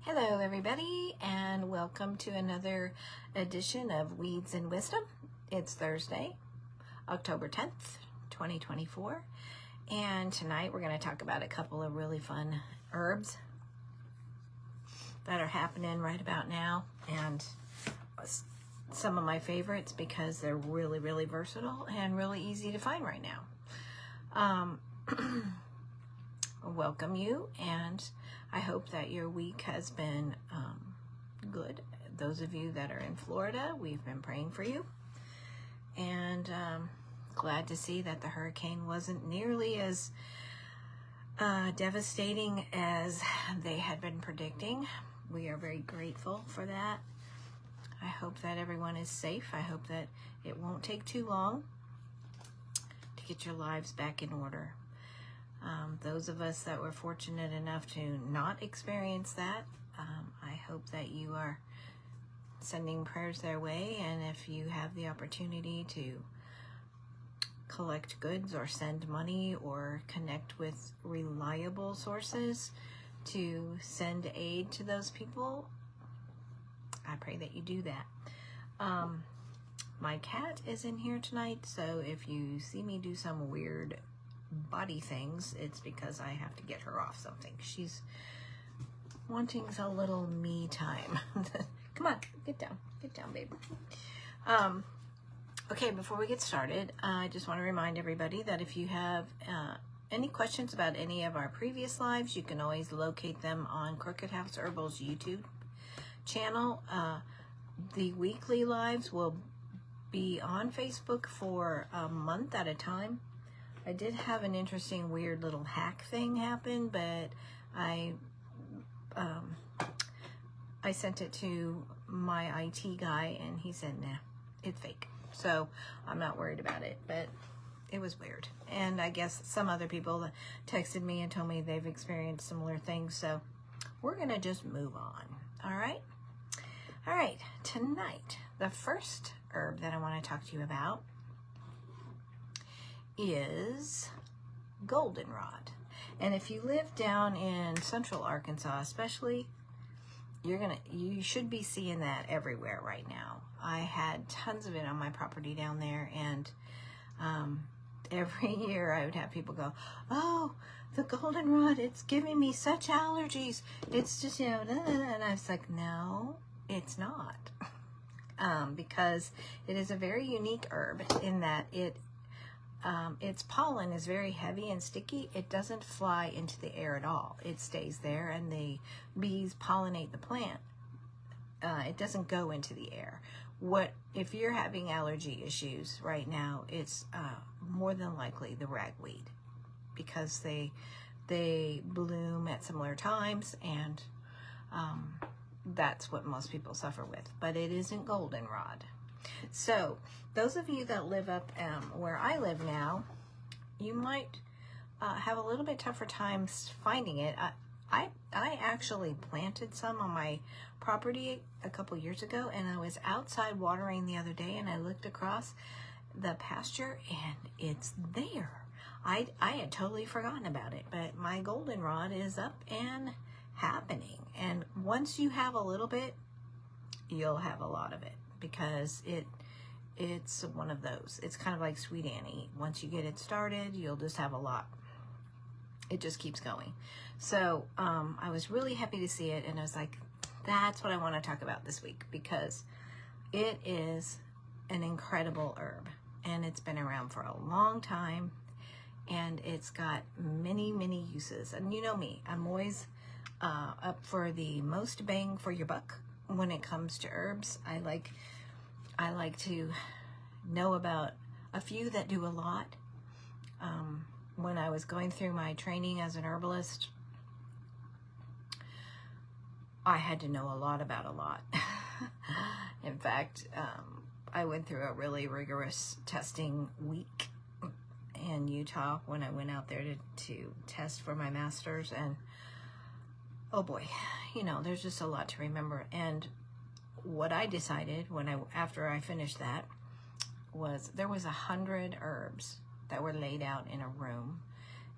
Hello everybody, and welcome to another edition of Weeds and Wisdom. It's Thursday, October 10th, 2024, and tonight we're going to talk about a couple of really fun herbs that are happening right about now, and some of my favorites because they're really versatile and really easy to find right now. Welcome you, and I hope that your week has been good. Those of you that are in Florida, we've been praying for you, and glad to see that the hurricane wasn't nearly as devastating as they had been predicting. We are very grateful for that. I hope that everyone is safe. I hope that it won't take too long to get your lives back in order. Those of us that were fortunate enough to not experience that, I hope that you are sending prayers their way, and if you have the opportunity to collect goods or send money or connect with reliable sources to send aid to those people, I pray that you do that. My cat is in here tonight, so if you see me do some weird body things, it's because I have to get her off something. She's wanting a little me time. Come on, get down, babe. Okay, before we get started, I just want to remind everybody that if you have any questions about any of our previous lives, you can always locate them on Crooked House Herbal's YouTube channel. The weekly lives will be on Facebook for a month at a time. I did have an interesting, weird little hack thing happen, but I sent it to my IT guy, and he said, nah, it's fake. So I'm not worried about it, but it was weird. And I guess some other people texted me and told me they've experienced similar things. So we're going to just move on. All right. All right. Tonight, the first herb that I want to talk to you about is goldenrod. And if you live down in central Arkansas especially, you should be seeing that everywhere right now. I had tons of it on my property down there, and every year I would have people go, oh, the goldenrod, it's giving me such allergies, it's just, you know, and I was like, no, it's not. Because it is a very unique herb in that its pollen is very heavy and sticky. It doesn't fly into the air at all. It stays there, and the bees pollinate the plant. It doesn't go into the air. If you're having allergy issues right now, it's more than likely the ragweed, because they bloom at similar times, and that's what most people suffer with. But it isn't goldenrod. So those of you that live up where I live now, you might have a little bit tougher times finding it. I actually planted some on my property a couple years ago, and I was outside watering the other day, and I looked across the pasture, and it's there. I had totally forgotten about it, but my goldenrod is up and happening. And once you have a little bit, you'll have a lot of it, because it's one of those. It's kind of like Sweet Annie. Once you get it started, you'll just have a lot. It just keeps going. So I was really happy to see it, and I was like, that's what I want to talk about this week, because it is an incredible herb, and it's been around for a long time, and it's got many uses. And you know me, I'm always up for the most bang for your buck when it comes to herbs. I like to know about a few that do a lot. When I was going through my training as an herbalist, I had to know a lot about a lot. In fact, I went through a really rigorous testing week in Utah when I went out there to test for my master's, and oh boy, you know, there's just a lot to remember. And what I decided after I finished that was there was 100 herbs that were laid out in a room,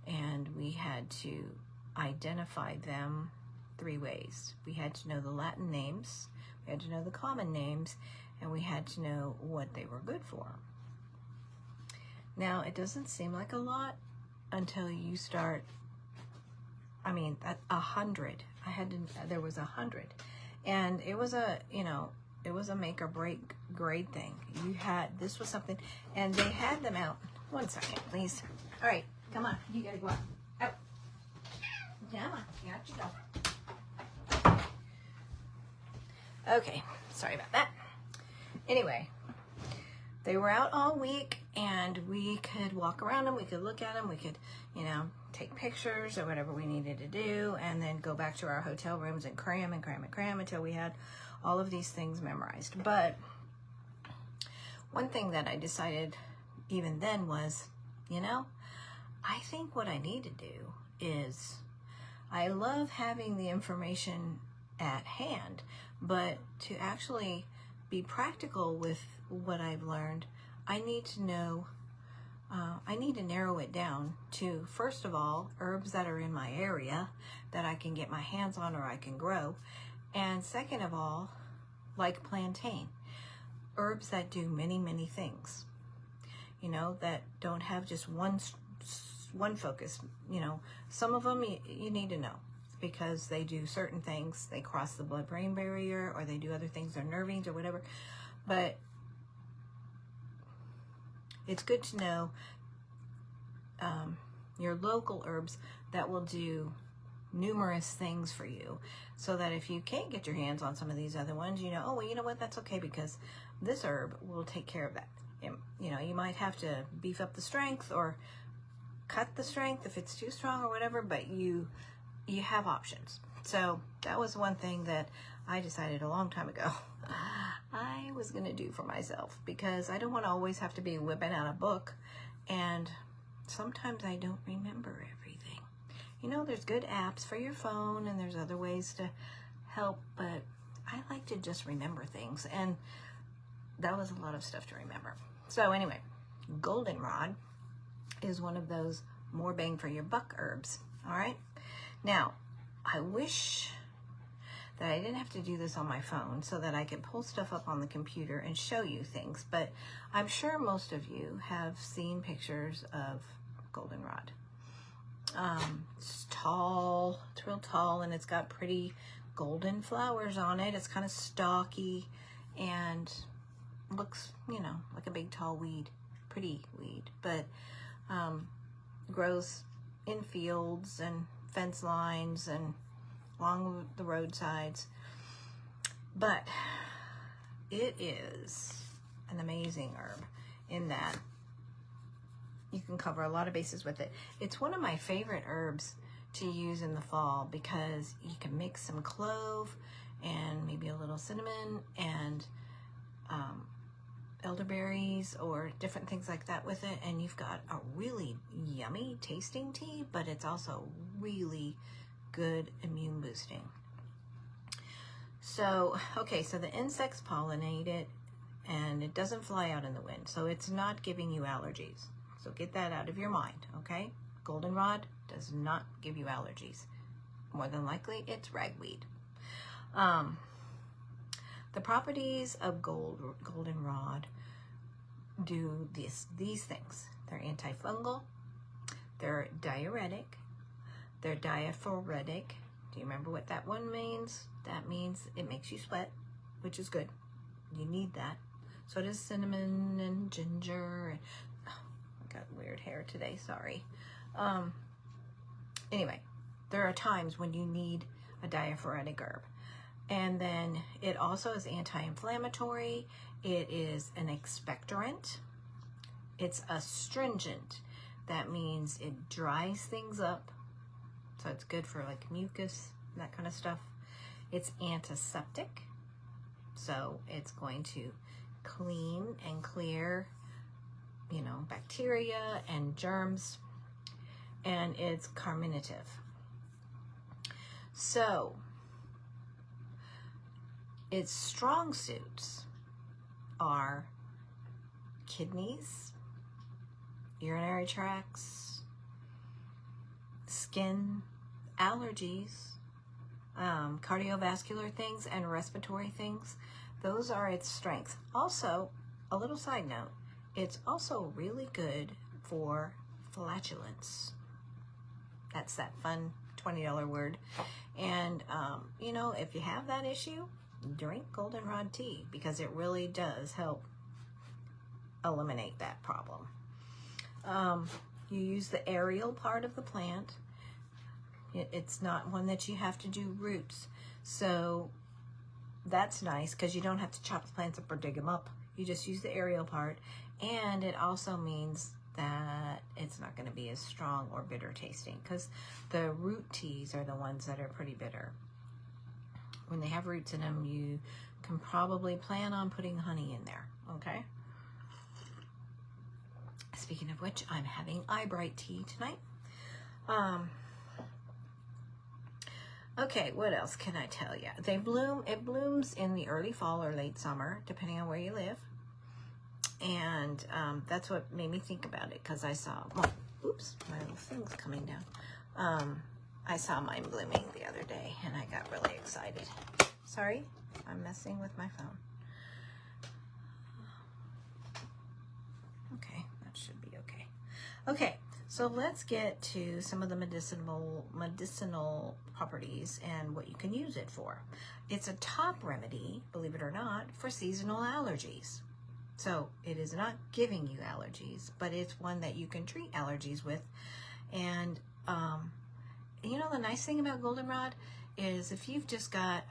and we had to identify them 3 ways. We had to know the Latin names, we had to know the common names, and we had to know what they were good for. Now, it doesn't seem like a lot until you start, 100. There was 100. And it was a, it was a make or break grade thing. This was something, and they had them out. 1 second, please. All right, come on, you gotta go out. Out. Come on, you have to go. Okay, sorry about that. Anyway, they were out all week, and we could walk around them, we could look at them, we could, take pictures or whatever we needed to do, and then go back to our hotel rooms and cram and cram and cram until we had all of these things memorized. But one thing that I decided even then was, I think what I need to do is, I love having the information at hand, but to actually be practical with what I've learned, I need to know, I need to narrow it down to, first of all, herbs that are in my area that I can get my hands on or I can grow. And second of all, like plantain, herbs that do many, many things, that don't have just one focus. Some of them you need to know because they do certain things. They cross the blood-brain barrier, or they do other things, they're nervines or whatever. But it's good to know your local herbs that will do numerous things for you, so that if you can't get your hands on some of these other ones, oh, well, you know what, that's okay, because this herb will take care of that. You might have to beef up the strength or cut the strength if it's too strong or whatever, but you have options. So that was one thing that I decided a long time ago I was going to do for myself, because I don't want to always have to be whipping out a book, and sometimes I don't remember everything. There's good apps for your phone, and there's other ways to help, but I like to just remember things, and that was a lot of stuff to remember. So anyway, goldenrod is one of those more bang for your buck herbs. All right. Now, I wish that I didn't have to do this on my phone so that I could pull stuff up on the computer and show you things, but I'm sure most of you have seen pictures of goldenrod. It's tall, it's real tall, and it's got pretty golden flowers on it. It's kind of stalky and looks, like a big tall weed, pretty weed, but grows in fields and fence lines and along the roadsides. But it is an amazing herb in that you can cover a lot of bases with it. It's one of my favorite herbs to use in the fall, because you can mix some clove and maybe a little cinnamon and elderberries or different things like that with it, and you've got a really yummy tasting tea, but it's also really good immune boosting. So, okay, so the insects pollinate it, and it doesn't fly out in the wind, so it's not giving you allergies. So get that out of your mind, okay? Goldenrod does not give you allergies. More than likely, it's ragweed. The properties of goldenrod do these things. They're antifungal, they're diuretic, they're diaphoretic. Do you remember what that one means? That means it makes you sweat, which is good. You need that. So does cinnamon and ginger. I got weird hair today, sorry. Anyway, there are times when you need a diaphoretic herb. And then it also is anti-inflammatory. It is an expectorant. It's astringent. That means it dries things up. So it's good for like mucus, that kind of stuff. It's antiseptic. So it's going to clean and clear, bacteria and germs. And it's carminative. So its strong suits are kidneys, urinary tracts, skin, allergies, cardiovascular things and respiratory things. Those are its strengths. Also, a little side note, it's also really good for flatulence. That's that fun $20 word. And, you know, if you have that issue, drink goldenrod tea, because it really does help eliminate that problem. You use the aerial part of the plant. It's not one that you have to do roots. So that's nice, because you don't have to chop the plants up or dig them up. You just use the aerial part. And it also means that it's not going to be as strong or bitter tasting, because the root teas are the ones that are pretty bitter. When they have roots in them, you can probably plan on putting honey in there, okay? Speaking of which, I'm having eyebright tea tonight. Okay, what else can I tell you? They bloom, it blooms in the early fall or late summer, depending on where you live. And that's what made me think about it, because I saw, well, oops, my little thing's coming down. I saw mine blooming the other day, and I got really excited. Sorry, I'm messing with my phone. Okay, that should be okay. Okay, so let's get to some of the medicinal properties and what you can use it for. It's a top remedy, believe it or not, for seasonal allergies. So it is not giving you allergies, but it's one that you can treat allergies with. And you know, the nice thing about goldenrod is if you've just got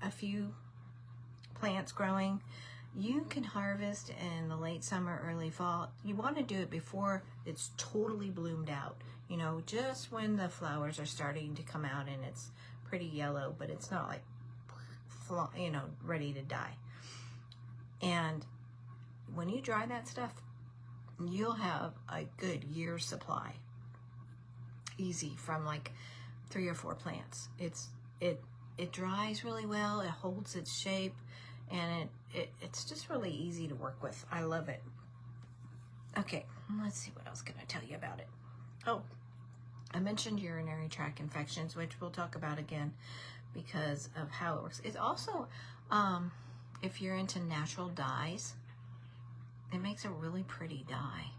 a few plants growing, you can harvest in the late summer, early fall. You want to do it before it's totally bloomed out. You know, just when the flowers are starting to come out and it's pretty yellow, but it's not like, you know, ready to die. And when you dry that stuff, you'll have a good year's supply. Easy, from like 3 or 4 plants. It dries really well, it holds its shape, and it's just really easy to work with. I love it. Okay, let's see, what else can I tell you about it? Oh, I mentioned urinary tract infections, which we'll talk about again because of how it works. It's also, if you're into natural dyes, it makes a really pretty dye.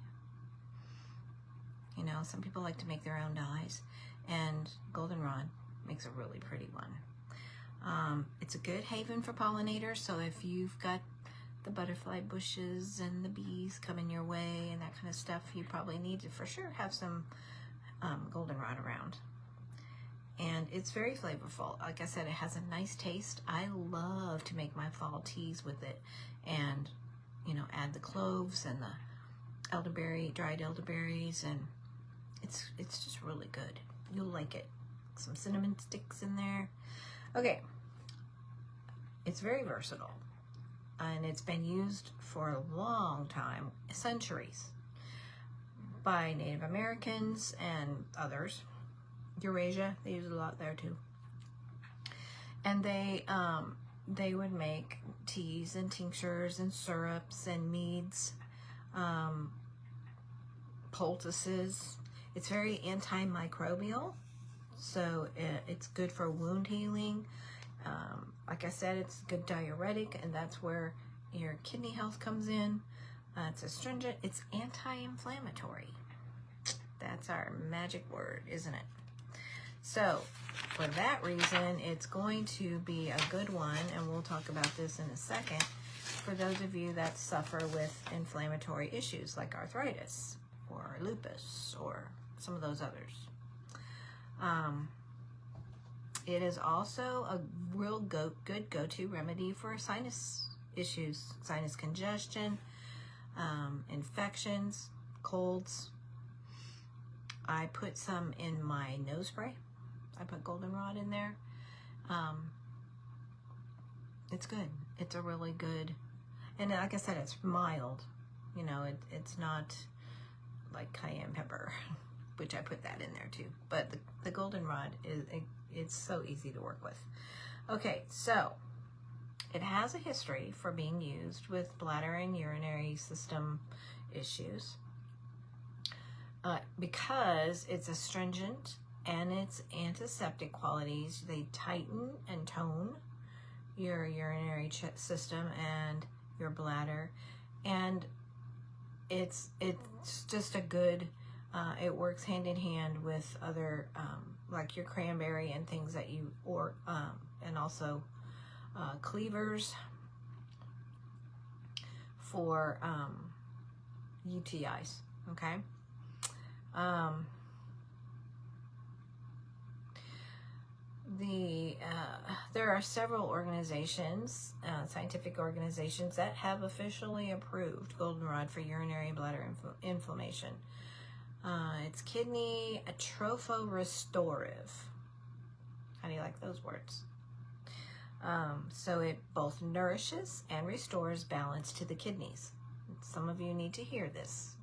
You know, some people like to make their own dyes, and goldenrod makes a really pretty one. It's a good haven for pollinators, so if you've got the butterfly bushes and the bees coming your way and that kind of stuff, you probably need to for sure have some goldenrod around. And it's very flavorful. Like I said, it has a nice taste. I love to make my fall teas with it, and you know, add the cloves and the elderberry, dried elderberries, and it's just really good. You'll like it. Some cinnamon sticks in there. Okay, it's very versatile, and it's been used for a long time, centuries, by Native Americans and others. Eurasia, they use it a lot there too. And they would make teas and tinctures and syrups and meads, poultices. It's very antimicrobial, so it's good for wound healing. Like I said, it's a good diuretic, and that's where your kidney health comes in. It's astringent. It's anti-inflammatory. That's our magic word, isn't it? So for that reason, it's going to be a good one, and we'll talk about this in a second, for those of you that suffer with inflammatory issues like arthritis or lupus or some of those others. It is also a real good go-to remedy for sinus issues, sinus congestion, infections, colds. I put some in my nose spray. I put goldenrod in there. It's good. It's a really good, and like I said, it's mild. You know, it's not like cayenne pepper, which I put that in there too. But the goldenrod it's so easy to work with. Okay, so it has a history for being used with bladder and urinary system issues because it's astringent and its antiseptic qualities. They tighten and tone your urinary system and your bladder, and it's just a good, it works hand in hand with other, like your cranberry and things that you, or, and also cleavers for UTIs, okay? There are several organizations, scientific organizations, that have officially approved goldenrod for urinary and bladder inflammation. It's kidney atropho-restorative. How do you like those words? So it both nourishes and restores balance to the kidneys. Some of you need to hear this,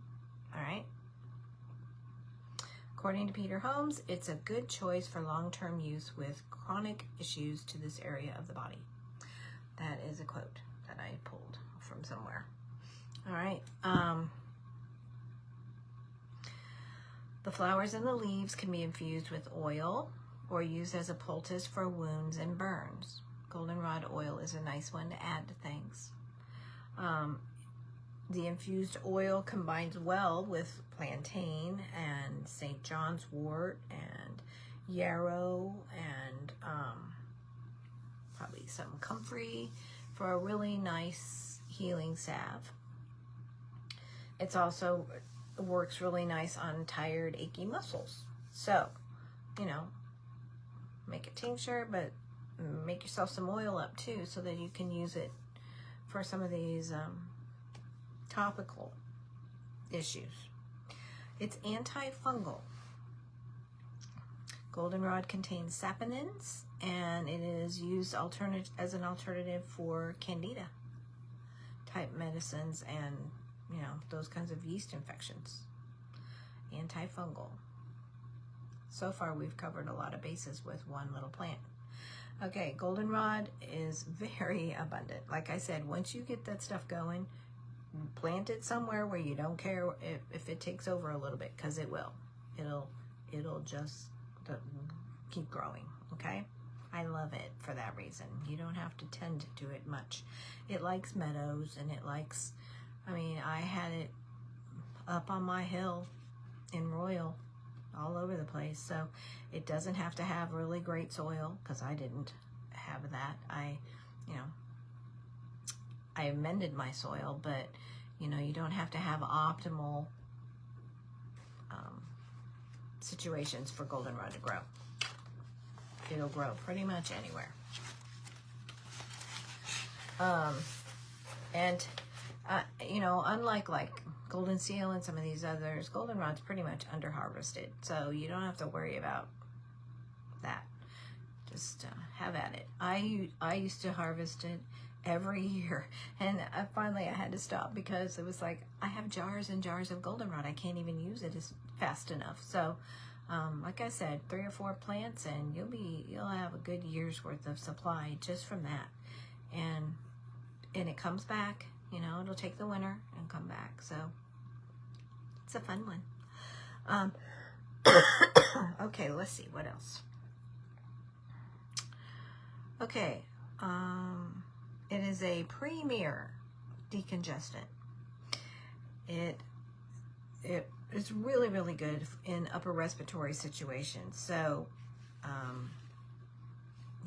all right? According to Peter Holmes, it's a good choice for long-term use with chronic issues to this area of the body. That is a quote that I pulled from somewhere. All right. The flowers and the leaves can be infused with oil or used as a poultice for wounds and burns. Goldenrod oil is a nice one to add to things. The infused oil combines well with plantain and St. John's wort and yarrow and probably some comfrey for a really nice healing salve. It's also works really nice on tired, achy muscles. So, you know, make a tincture, but make yourself some oil up too so that you can use it for some of these topical issues. It's antifungal. Goldenrod contains saponins, and it is used as an alternative for candida type medicines and, you know, those kinds of yeast infections. Antifungal. So far we've covered a lot of bases with one little plant. Okay, goldenrod is very abundant. Like I said, once you get that stuff going, plant it somewhere where you don't care if it takes over a little bit, because it will. It'll just keep growing, okay? I love it for that reason. You don't have to tend to it much. It likes meadows, and it likes, I mean, I had it up on my hill in Royal, all over the place, so it doesn't have to have really great soil, because I didn't have that. I amended my soil, but you know, you don't have to have optimal situations for goldenrod to grow. It'll grow pretty much anywhere. You know, unlike like golden seal and some of these others, goldenrod's pretty much under harvested, so you don't have to worry about that. Just have at it. I used to harvest it every year, and finally I had to stop because it was like, I have jars and jars of goldenrod. I can't even use it as fast enough. So like I said, 3 or 4 plants and you'll have a good year's worth of supply just from that. And it comes back, you know, it'll take the winter and come back. So it's a fun one. Okay, let's see what else. Okay, it is a premier decongestant. It is really, really good in upper respiratory situations. So,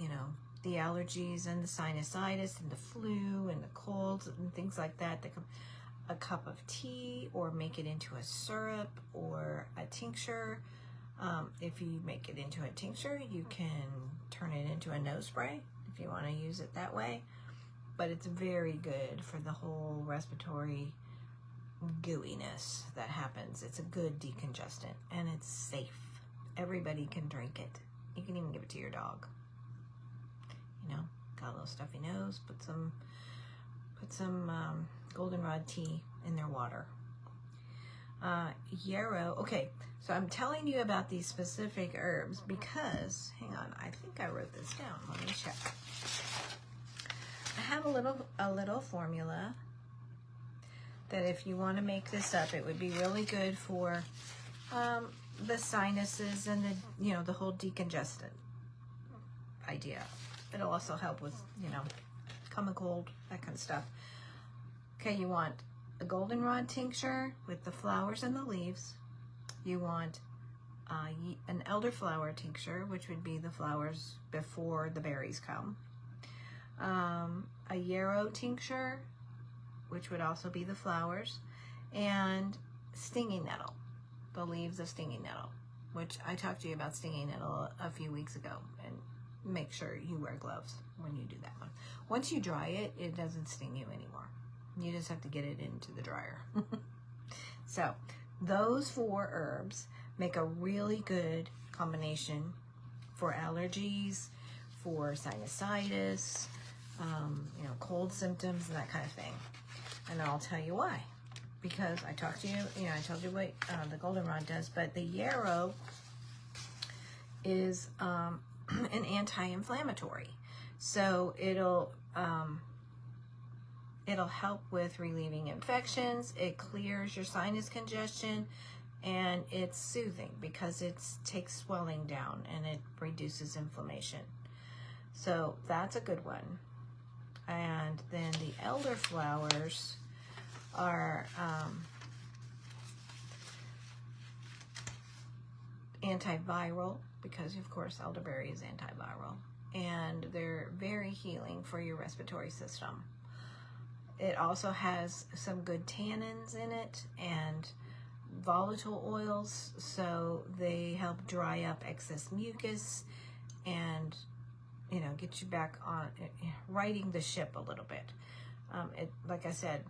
you know, the allergies and the sinusitis and the flu and the colds and things like that, a cup of tea, or make it into a syrup or a tincture. If you make it into a tincture, you can turn it into a nose spray if you want to use it that way. But it's very good for the whole respiratory gooiness that happens. It's a good decongestant, and it's safe. Everybody can drink it. You can even give it to your dog. You know, got a little stuffy nose, put some goldenrod tea in their water. Yarrow. Okay, so I'm telling you about these specific herbs because, hang on, I think I wrote this down. Let me check. I have a little formula that if you want to make this up, it would be really good for the sinuses and the, the whole decongestant idea. It'll also help with, common cold, that kind of stuff. Okay, you want a goldenrod tincture with the flowers and the leaves. You want an elderflower tincture, which would be the flowers before the berries come. A yarrow tincture, which would also be the flowers, and stinging nettle, the leaves of stinging nettle, which I talked to you about stinging nettle a few weeks ago, and make sure you wear gloves when you do that one. Once you dry it, it doesn't sting you anymore. You just have to get it into the dryer. So those 4 herbs make a really good combination for allergies, for sinusitis, cold symptoms and that kind of thing. And I'll tell you why. Because I talked to you, I told you what the goldenrod does, but the yarrow is an anti-inflammatory. So it'll help with relieving infections. It clears your sinus congestion, and it's soothing because it takes swelling down and it reduces inflammation. So that's a good one. And then the elderflowers are antiviral, because of course elderberry is antiviral, and they're very healing for your respiratory system. It also has some good tannins in it and volatile oils, so they help dry up excess mucus and get you back on righting the ship a little bit. Like I said,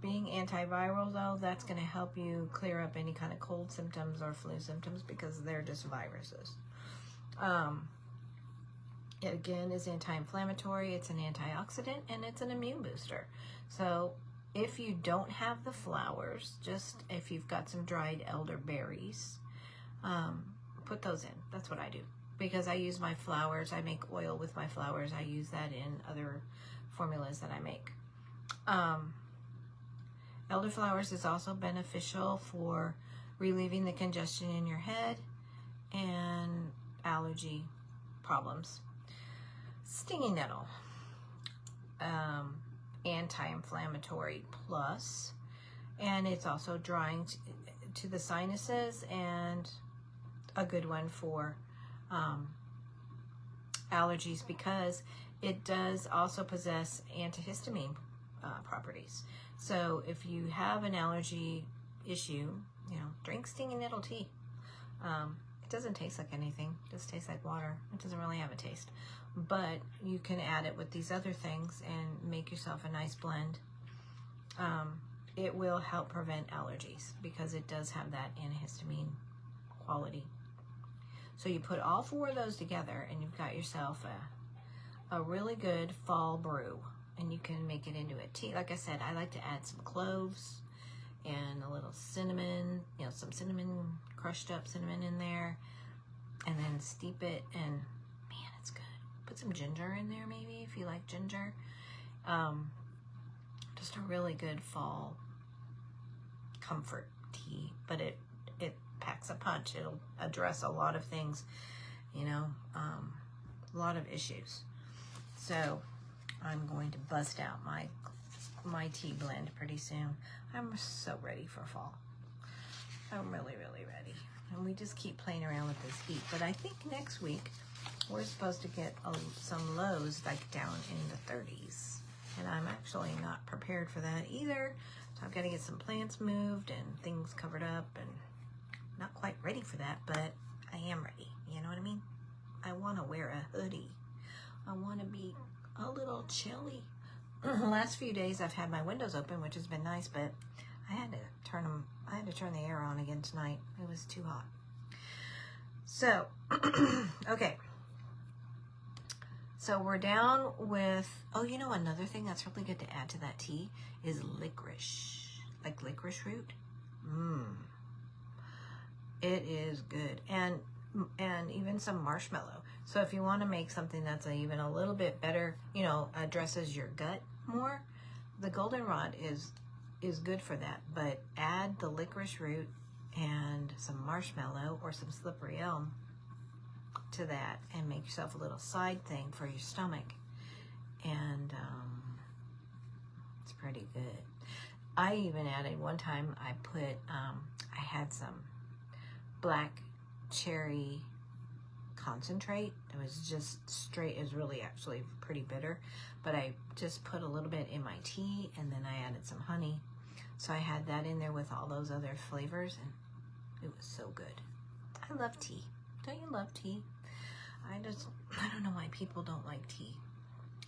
being antiviral though, that's going to help you clear up any kind of cold symptoms or flu symptoms, because they're just viruses. It again is anti-inflammatory, it's an antioxidant, and it's an immune booster. So if you don't have the flowers, just if you've got some dried elderberries, put those in. That's what I do, because I use my flowers. I make oil with my flowers. I use that in other formulas that I make. Elderflowers is also beneficial for relieving the congestion in your head and allergy problems. Stinging nettle, anti-inflammatory plus, and it's also drying to the sinuses, and a good one for allergies, because it does also possess antihistamine properties. So if you have an allergy issue, drink stinging nettle tea. It doesn't taste like anything. It just tastes like water. It doesn't really have a taste. But you can add it with these other things and make yourself a nice blend. It will help prevent allergies because it does have that antihistamine quality. So you put all 4 of those together and you've got yourself a really good fall brew. And you can make it into a tea. Like I said, I like to add some cloves and a little cinnamon, some cinnamon, crushed up cinnamon in there, and then steep it, and man, it's good. Put some ginger in there maybe if you like ginger. Just a really good fall comfort tea, but it packs a punch. It'll address a lot of things, a lot of issues. So I'm going to bust out my tea blend pretty soon. I'm so ready for fall. I'm really, really ready. And we just keep playing around with this heat. But I think next week we're supposed to get some lows like down in the 30s. And I'm actually not prepared for that either. So I've got to get some plants moved and things covered up, and not quite ready for that, but I am ready. You know what I mean? I want to wear a hoodie. I want to be a little chilly. The last few days I've had my windows open, which has been nice, but I had to turn the air on again tonight. It was too hot. So, okay. So we're down with, another thing that's really good to add to that tea is licorice. Like licorice root. It is good. And even some marshmallow. So if you want to make something that's even a little bit better, addresses your gut more, the goldenrod is good for that. But add the licorice root and some marshmallow or some slippery elm to that, and make yourself a little side thing for your stomach. And it's pretty good. I even added one time, I had some black cherry concentrate. It was just straight, it was really actually pretty bitter, but I just put a little bit in my tea, and then I added some honey. So I had that in there with all those other flavors, and it was so good. I love tea. Don't you love tea? I don't know why people don't like tea.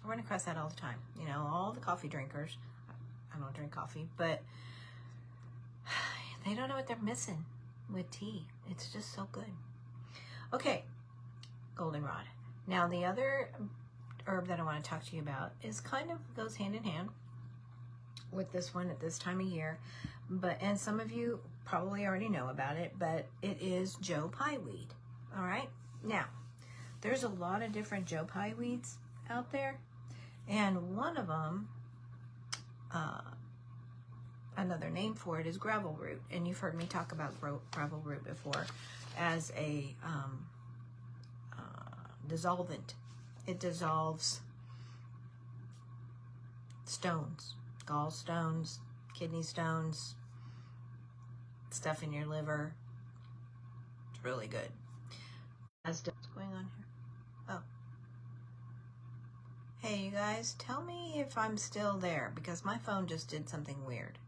I run across that all the time. You know, all the coffee drinkers. I don't drink coffee, but they don't know what they're missing with tea. It's just so good. Okay, goldenrod. Now the other herb that I want to talk to you about is kind of goes hand in hand with this one at this time of year, and some of you probably already know about it, but it is Joe Pye weed. All right, now there's a lot of different Joe Pye weeds out there, and one of them, another name for it is gravel root, and you've heard me talk about gravel root before as a dissolvent. It dissolves stones, gallstones, kidney stones, stuff in your liver. It's really good. What's going on here? Oh. Hey, you guys, tell me if I'm still there, because my phone just did something weird.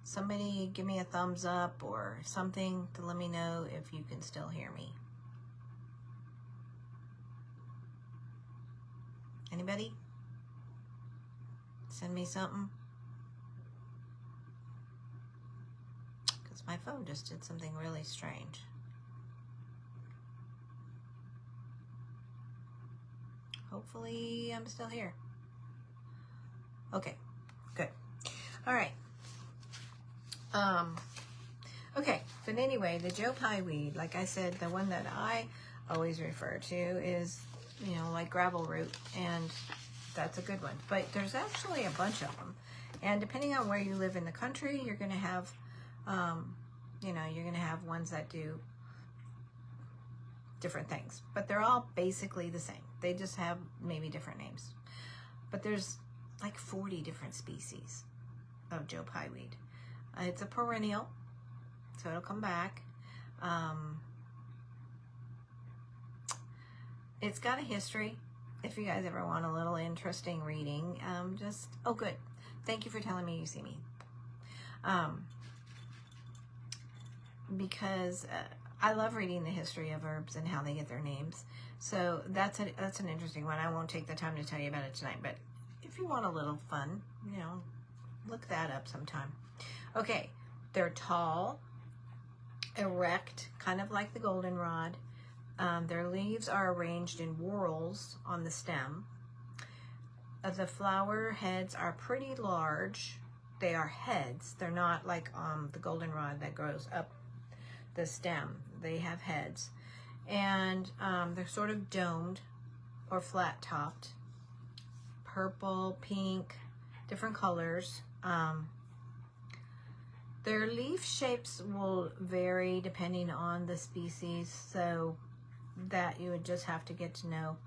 Somebody give me a thumbs up or something to let me know if you can still hear me. Anybody? Send me something. Because my phone just did something really strange. Hopefully I'm still here. Okay, good. All right. Okay, but anyway, the Joe Pye weed, like I said, the one that I always refer to is, you know, like gravel root, and that's a good one. But there's actually a bunch of them, and depending on where you live in the country, you're going to have, you know, you're going to have ones that do different things, but they're all basically the same. They just have maybe different names. But there's like 40 different species of Joe Pye weed. It's a perennial, so it'll come back. It's got a history. If you guys ever want a little interesting reading, oh good. Thank you for telling me you see me. Because I love reading the history of herbs and how they get their names. So that's an interesting one. I won't take the time to tell you about it tonight, but if you want a little fun, you know, look that up sometime. Okay, they're tall, erect, kind of like the goldenrod. Their leaves are arranged in whorls on the stem. The flower heads are pretty large. They are heads. They're not like the goldenrod that grows up the stem. They have heads. And they're sort of domed or flat topped. Purple, pink, different colors. Their leaf shapes will vary depending on the species, so that you would just have to get to know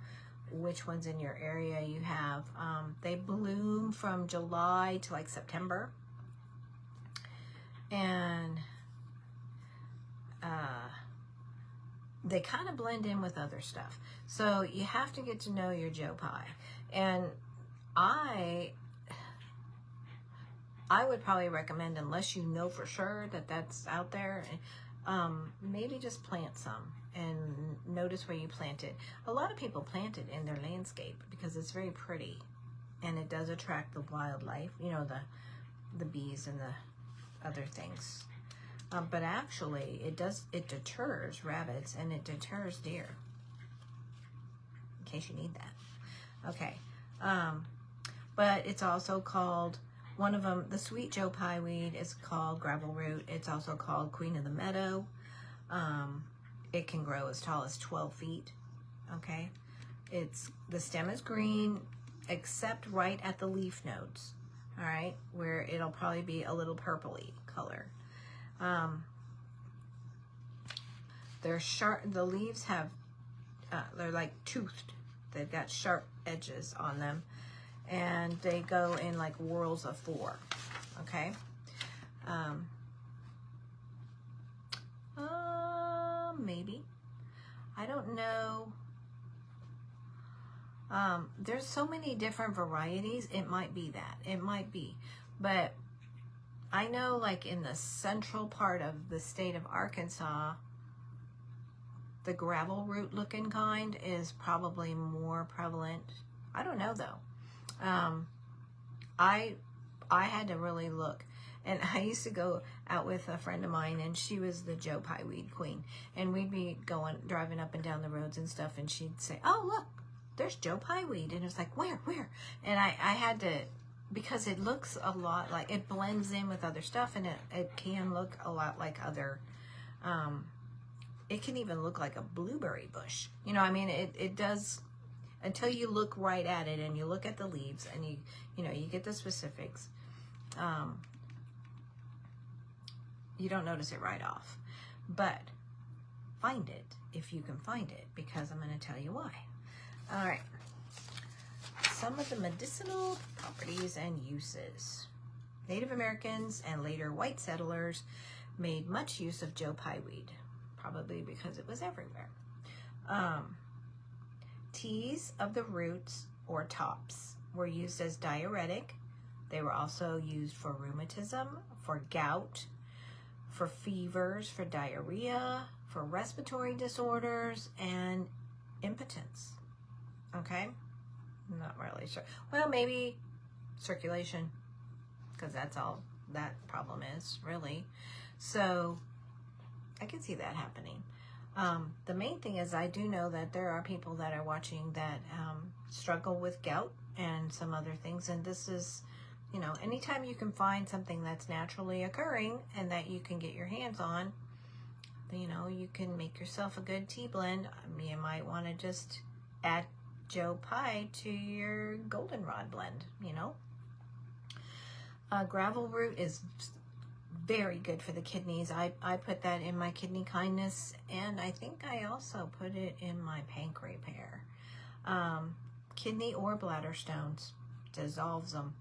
which ones in your area you have. They bloom from July to like September, and they kind of blend in with other stuff. So you have to get to know your Joe Pye. And I would probably recommend, unless you know for sure that that's out there, maybe just plant some and notice where you plant it. A lot of people plant it in their landscape because it's very pretty, and it does attract the wildlife, you know, the bees and the other things. But actually, it deters rabbits and it deters deer, in case you need that. Okay. But it's also called, one of them, the sweet Joe Pye weed is called gravel root. It's also called Queen of the Meadow. It can grow as tall as 12 feet. Okay. The stem is green, except right at the leaf nodes. All right. Where it'll probably be a little purpley color. They're sharp. The leaves have, they're like toothed. They've got sharp edges on them, and they go in like whorls of 4. Okay. Maybe. I don't know. There's so many different varieties. It might be that. It might be. But I know like in the central part of the state of Arkansas, the gravel root looking kind is probably more prevalent. I don't know though. I had to really look. And I used to go out with a friend of mine, and she was the Joe Pye weed queen. And we'd be driving up and down the roads and stuff, and she'd say, "Oh, look, there's Joe Pye weed." And it was like, where? And I had to, because it looks a lot like, it blends in with other stuff, and it can look a lot like other, it can even look like a blueberry bush. You know, I mean, it does, until you look right at it, and you look at the leaves, and you know, you get the specifics. You don't notice it right off, but find it if you can find it, because I'm going to tell you why. All right. Some of the medicinal properties and uses. Native Americans and later white settlers made much use of Joe Pye weed, probably because it was everywhere. Teas of the roots or tops were used as diuretic. They were also used for rheumatism, for gout, for fevers, for diarrhea, for respiratory disorders, and impotence. Okay? I'm not really sure. Well, maybe circulation, because that's all that problem is, really. So I can see that happening. The main thing is, I do know that there are people that are watching that struggle with gout and some other things, and this is, you know, anytime you can find something that's naturally occurring and that you can get your hands on, you know, you can make yourself a good tea blend. I mean, you might want to just add Joe Pye to your goldenrod blend, you know. Gravel root is very good for the kidneys. I put that in my kidney kindness, and I think I also put it in my pancreas. Kidney or bladder stones, dissolves them.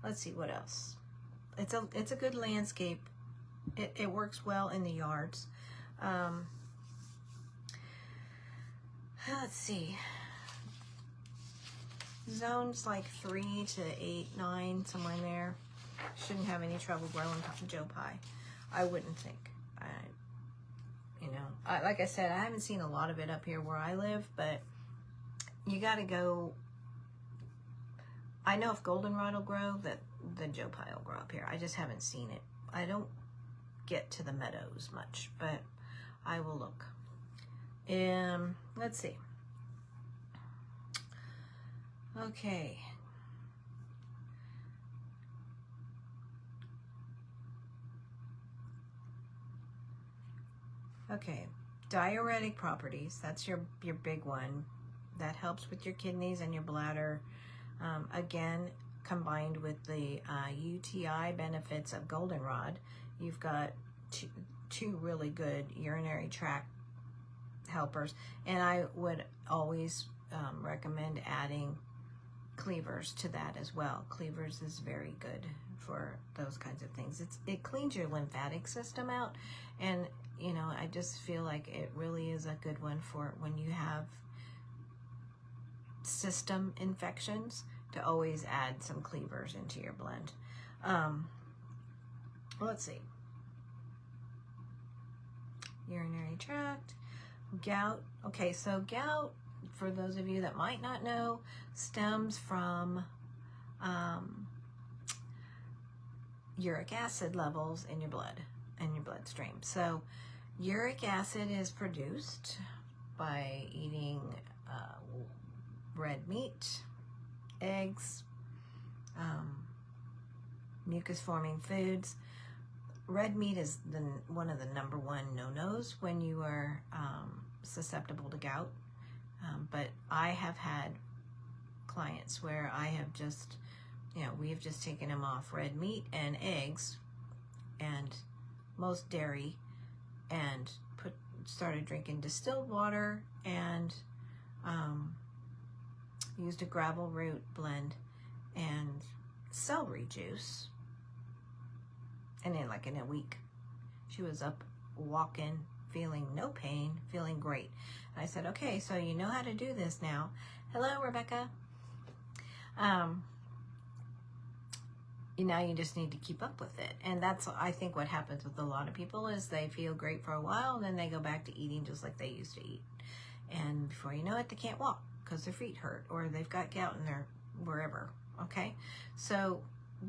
Let's see what else. It's a good landscape. It works well in the yards. Let's see. Zones like 3 to 8, 9, somewhere in there. Shouldn't have any trouble growing Joe Pye. I wouldn't think. You know, like I said, I haven't seen a lot of it up here where I live, but you got to go. I know if goldenrod will grow, that the Joe Pye will grow up here. I just haven't seen it. I don't get to the meadows much, but I will look. Let's see. Okay. Okay. Diuretic properties. That's your big one. That helps with your kidneys and your bladder. Again, combined with the UTI benefits of goldenrod, you've got two really good urinary tract helpers. And I would always recommend adding cleavers to that as well. Cleavers is very good for those kinds of things. It cleans your lymphatic system out, and you know, I just feel like it really is a good one for when you have system infections, to always add some cleavers into your blend. Let's see. Urinary tract, gout. Okay, so gout, for those of you that might not know, stems from uric acid levels in your blood and your bloodstream. So uric acid is produced by eating red meat, eggs, mucus-forming foods. Red meat is one of the number one no-nos when you are susceptible to gout. But I have had clients where I have just, you know, we have just taken them off red meat and eggs, and most dairy, and started drinking distilled water, and used a gravel root blend and celery juice. And then like in a week, she was up walking, feeling no pain, feeling great. And I said, okay, so you know how to do this now. Hello, Rebecca. Now you just need to keep up with it. And that's, I think, what happens with a lot of people is they feel great for a while, and then they go back to eating just like they used to eat. And before you know it, they can't walk because their feet hurt, or they've got gout in their wherever. Okay, so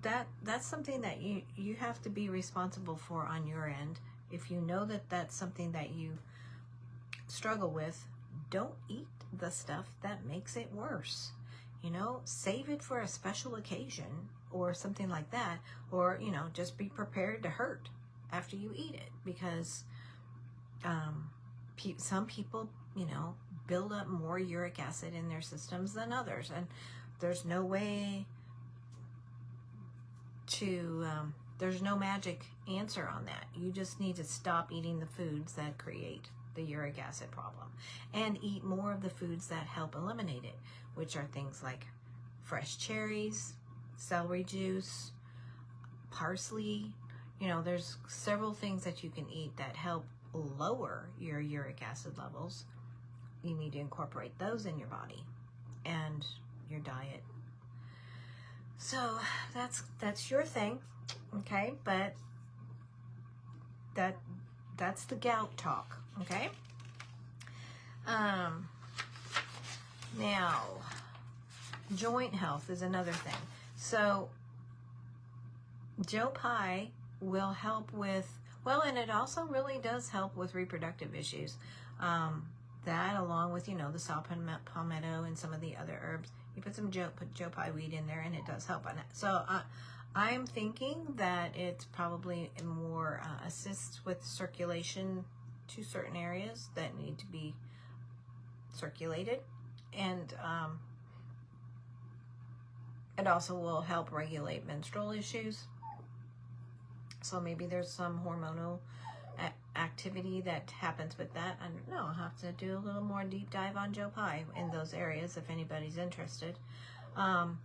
that's something that you have to be responsible for on your end. If you know that that's something that you struggle with, don't eat the stuff that makes it worse. Save it for a special occasion or something like that, or just be prepared to hurt after you eat it, because some people build up more uric acid in their systems than others, and there's no way to there's no magic answer on that. You just need to stop eating the foods that create the uric acid problem and eat more of the foods that help eliminate it, which are things like fresh cherries, celery juice, parsley. There's several things that you can eat that help lower your uric acid levels. You need to incorporate those in your body and your diet. So that's your thing, okay? But that's the gout talk, okay? Now, joint health is another thing. So, Joe Pye will help with, and it also really does help with reproductive issues. That, along with, the saw palmetto and some of the other herbs. You put Joe Pye weed in there, and it does help on it. So, I'm thinking that it's probably more assists with circulation to certain areas that need to be circulated, and it also will help regulate menstrual issues. So maybe there's some hormonal activity that happens with that. I don't know. I'll have to do a little more deep dive on Joe Pye in those areas if anybody's interested. But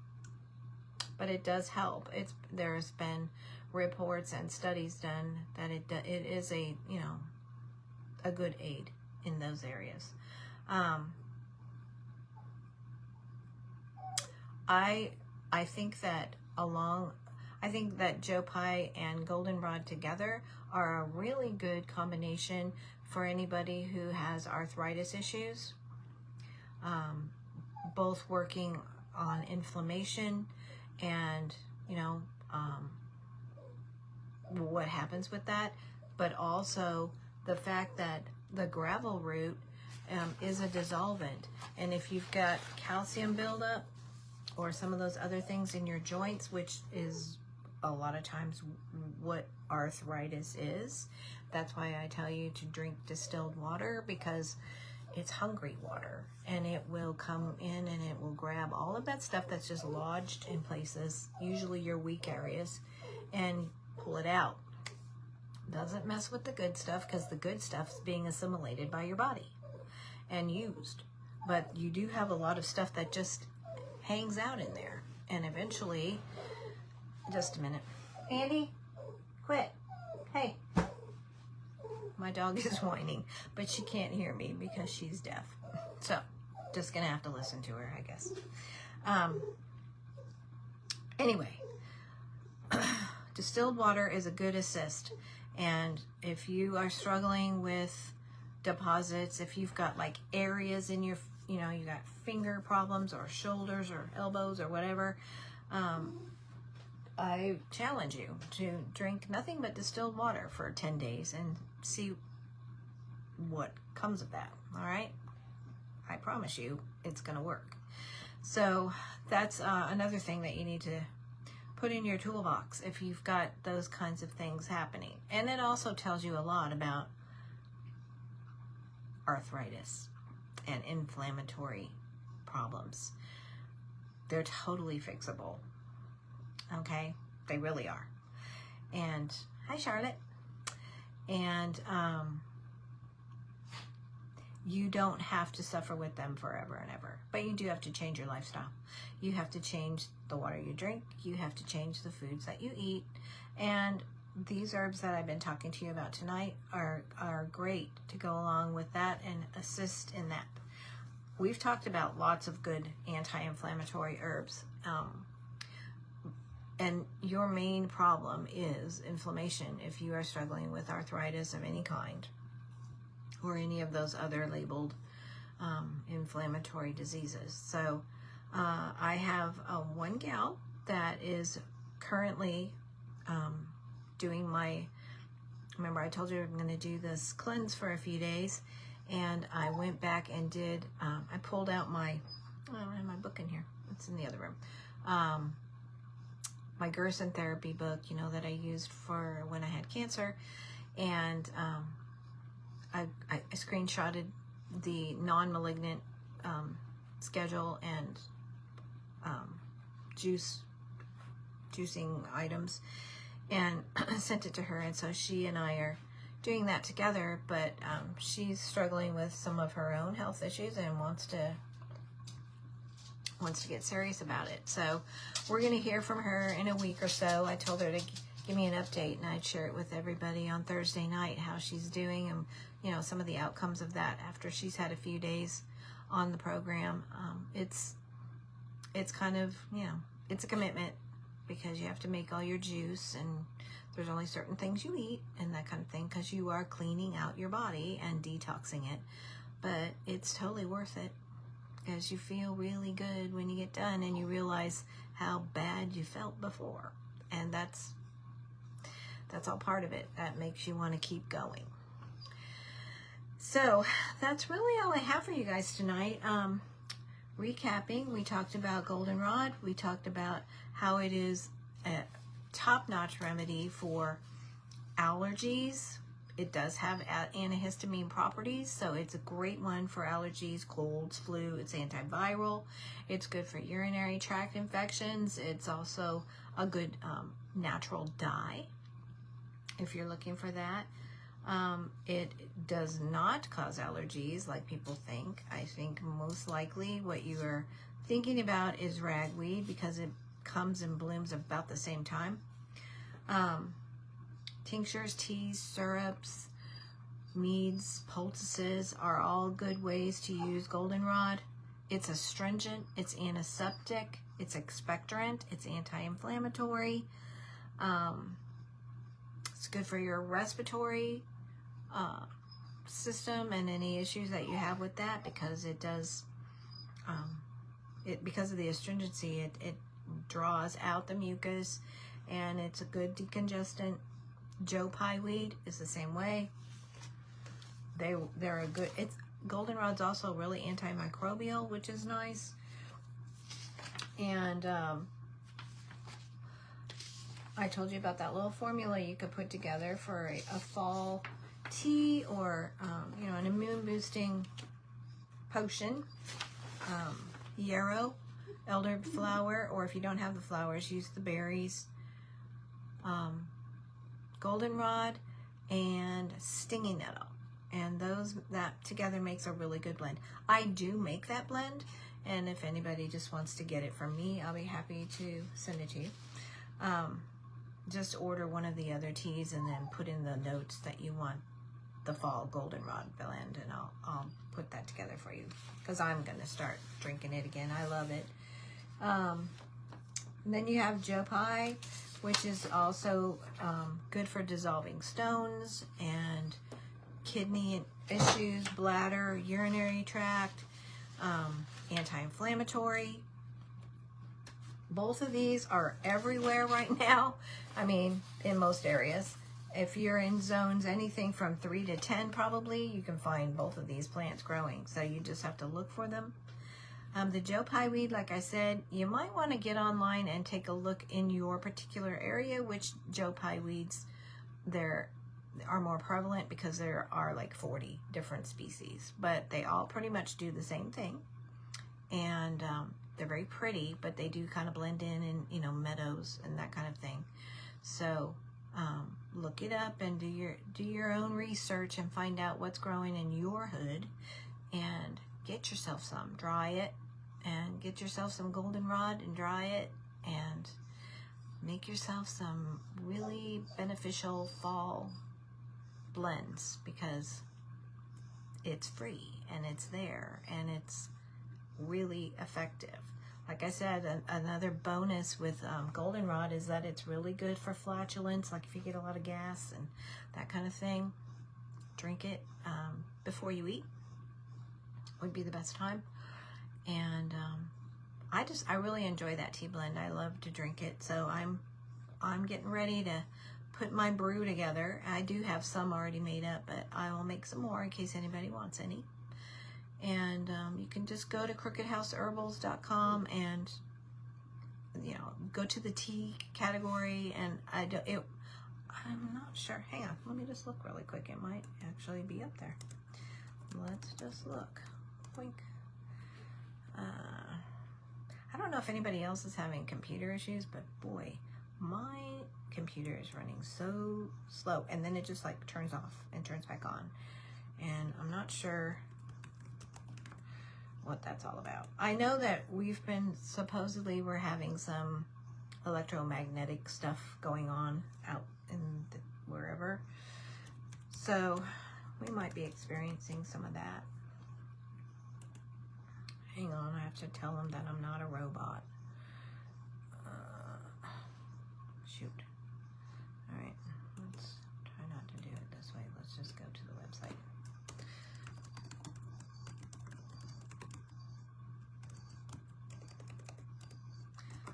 it does help. There's been reports and studies done that it is a good aid in those areas. I think that Joe Pye and goldenrod together are a really good combination for anybody who has arthritis issues. Both working on inflammation and what happens with that, but also the fact that the gravel root is a dissolvent, and if you've got calcium buildup or some of those other things in your joints, which is a lot of times what arthritis is, that's why I tell you to drink distilled water, because it's hungry water, and it will come in and it will grab all of that stuff that's just lodged in places, usually your weak areas, and pull it out. Doesn't mess with the good stuff, because the good stuff's being assimilated by your body and used. But you do have a lot of stuff that just hangs out in there, and eventually, just a minute, Andy, quit. Hey, my dog is whining, but she can't hear me because she's deaf, so just gonna have to listen to her, I guess. Anyway, distilled water is a good assist, and if you are struggling with deposits, if you've got like areas in your you got finger problems or shoulders or elbows or whatever, I challenge you to drink nothing but distilled water for 10 days and see what comes of that. All right, I promise you it's gonna work. So that's another thing that you need to put in your toolbox if you've got those kinds of things happening. And it also tells you a lot about arthritis and inflammatory problems. They're totally fixable. Okay? They really are. And hi, Charlotte. And you don't have to suffer with them forever and ever, but you do have to change your lifestyle. You have to change the water you drink. You have to change the foods that you eat. And these herbs that I've been talking to you about tonight are great to go along with that and assist in that. We've talked about lots of good anti-inflammatory herbs. And your main problem is inflammation if you are struggling with arthritis of any kind or any of those other labeled inflammatory diseases. So I have one gal that is currently doing my, remember I told you I'm going to do this cleanse for a few days, and I went back and did, I pulled out my, I don't have my book in here, it's in the other room, my Gerson therapy book, you know, that I used for when I had cancer, and I screenshotted the non-malignant schedule and juicing items, and sent it to her. And so she and I are doing that together, but she's struggling with some of her own health issues and wants to get serious about it. So we're going to hear from her in a week or so. I told her to give me an update, and I'd share it with everybody on Thursday night, how she's doing, and you know, some of the outcomes of that after she's had a few days on the program. It's kind of, you know, it's a commitment, because you have to make all your juice, and there's only certain things you eat and that kind of thing, because you are cleaning out your body and detoxing it. But it's totally worth it, because you feel really good when you get done and you realize how bad you felt before. And that's all part of it. That makes you want to keep going. So that's really all I have for you guys tonight. Recapping, we talked about goldenrod. We talked about how it is a top-notch remedy for allergies. It does have antihistamine properties, so it's a great one for allergies, colds, flu. It's antiviral. It's good for urinary tract infections. It's also a good natural dye if you're looking for that. It does not cause allergies like people think. I think most likely what you are thinking about is ragweed, because it comes and blooms about the same time. Tinctures, teas, syrups, meads, poultices are all good ways to use goldenrod. It's astringent, it's antiseptic, it's expectorant, it's anti-inflammatory. It's good for your respiratory system and any issues that you have with that, because it does, because of the astringency, it draws out the mucus, and it's a good decongestant. Joe Pye weed is the same way. They're a good, goldenrod's also really antimicrobial, which is nice. And I told you about that little formula you could put together for a fall tea, or you know, an immune boosting potion. Yarrow, elderflower, or if you don't have the flowers, use the berries. Goldenrod and stinging nettle, and that together makes a really good blend. I do make that blend, and if anybody just wants to get it from me, I'll be happy to send it to you. Just order one of the other teas and then put in the notes that you want the fall goldenrod blend, and I'll put that together for you, because I'm going to start drinking it again. I love it. And then you have Joe Pye, which is also good for dissolving stones and kidney issues, bladder, urinary tract, anti-inflammatory. Both of these are everywhere right now. I mean, in most areas. If you're in zones anything from 3 to 10 probably, you can find both of these plants growing. So you just have to look for them. The Joe Pye weed, like I said, you might want to get online and take a look in your particular area which Joe Pye weeds there are more prevalent, because there are like 40 different species, but they all pretty much do the same thing. And they're very pretty, but they do kind of blend in, you know, meadows and that kind of thing. So Look it up and do your own research and find out what's growing in your hood, and get yourself some. Dry it and get yourself some goldenrod and dry it and make yourself some really beneficial fall blends, because it's free and it's there and it's really effective. Like I said, another bonus with goldenrod is that it's really good for flatulence. Like if you get a lot of gas and that kind of thing, drink it before you eat would be the best time. And I really enjoy that tea blend. I love to drink it. So I'm getting ready to put my brew together. I do have some already made up, but I will make some more in case anybody wants any. And you can just go to crookedhouseherbals.com and, you know, go to the tea category. And I'm not sure. Hang on, let me just look really quick. It might actually be up there. Let's just look. Boink. I don't know if anybody else is having computer issues, but boy, my computer is running so slow, and then it just like turns off and turns back on, and I'm not sure what that's all about. I know that supposedly we're having some electromagnetic stuff going on out in wherever, so we might be experiencing some of that. Hang on, I have to tell them that I'm not a robot. Shoot. All right, let's try not to do it this way. Let's just go to the website.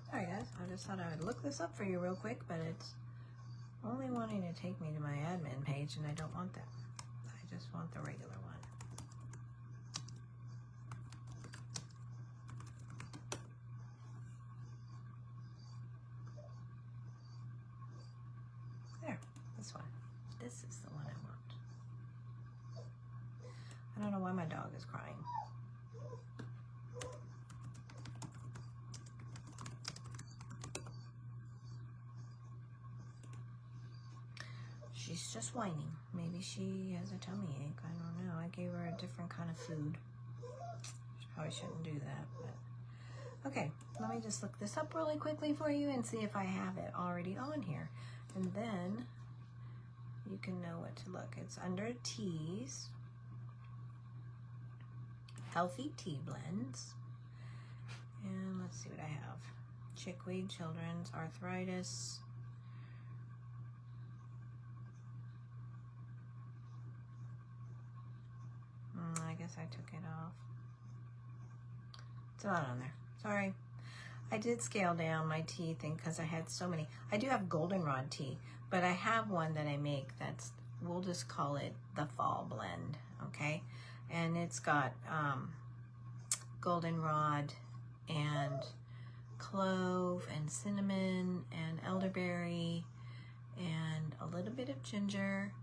Sorry guys, I just thought I would look this up for you real quick, but it's only wanting to take me to my admin page, and I don't want that. I just want the regular one. There, this one. This is the one I want. I don't know why my dog is crying. She's just whining. Maybe she has a tummy ache. I don't know. I gave her a different kind of food. Probably shouldn't do that, but okay. Let me just look this up really quickly for you and see if I have it already on here. And then you can know what to look. It's under teas. Healthy tea blends. And let's see what I have. Chickweed, children's, arthritis. I guess I took it off. It's not on there. Sorry. I did scale down my tea thing because I had so many. I do have goldenrod tea, but I have one that I make that's, we'll just call it the fall blend, okay? And it's got goldenrod and clove and cinnamon and elderberry and a little bit of ginger.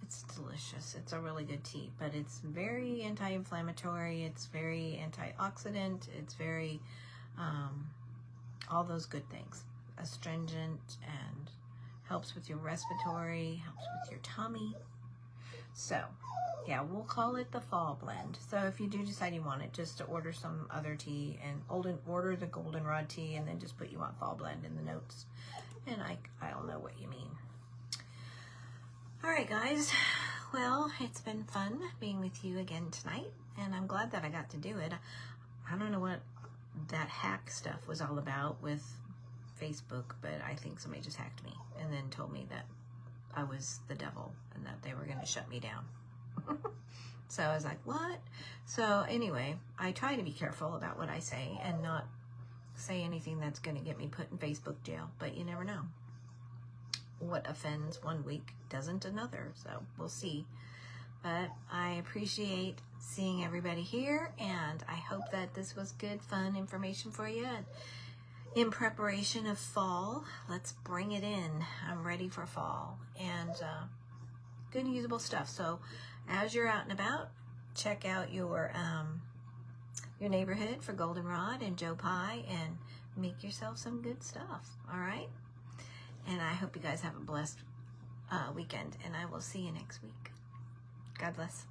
It's delicious. It's a really good tea, but it's very anti-inflammatory. It's very antioxidant. It's very, all those good things. Astringent, and helps with your respiratory, helps with your tummy. So, yeah, we'll call it the fall blend. So if you do decide you want it, just to order some other tea and order the goldenrod tea, and then just put you want fall blend in the notes, and I'll know what you mean. All right, guys. Well, it's been fun being with you again tonight, and I'm glad that I got to do it. I don't know what that hack stuff was all about with Facebook, but I think somebody just hacked me and then told me that I was the devil and that they were going to shut me down. So I was like, what? So anyway, I try to be careful about what I say and not say anything that's going to get me put in Facebook jail, but you never know. What offends one week doesn't another, so we'll see. But I appreciate seeing everybody here, and I hope that this was good, fun information for you. And in preparation of fall, let's bring it in. I'm ready for fall, and good usable stuff. So as you're out and about, check out your neighborhood for goldenrod and Joe Pye, and make yourself some good stuff. All right. And I hope you guys have a blessed weekend, and I will see you next week. God bless.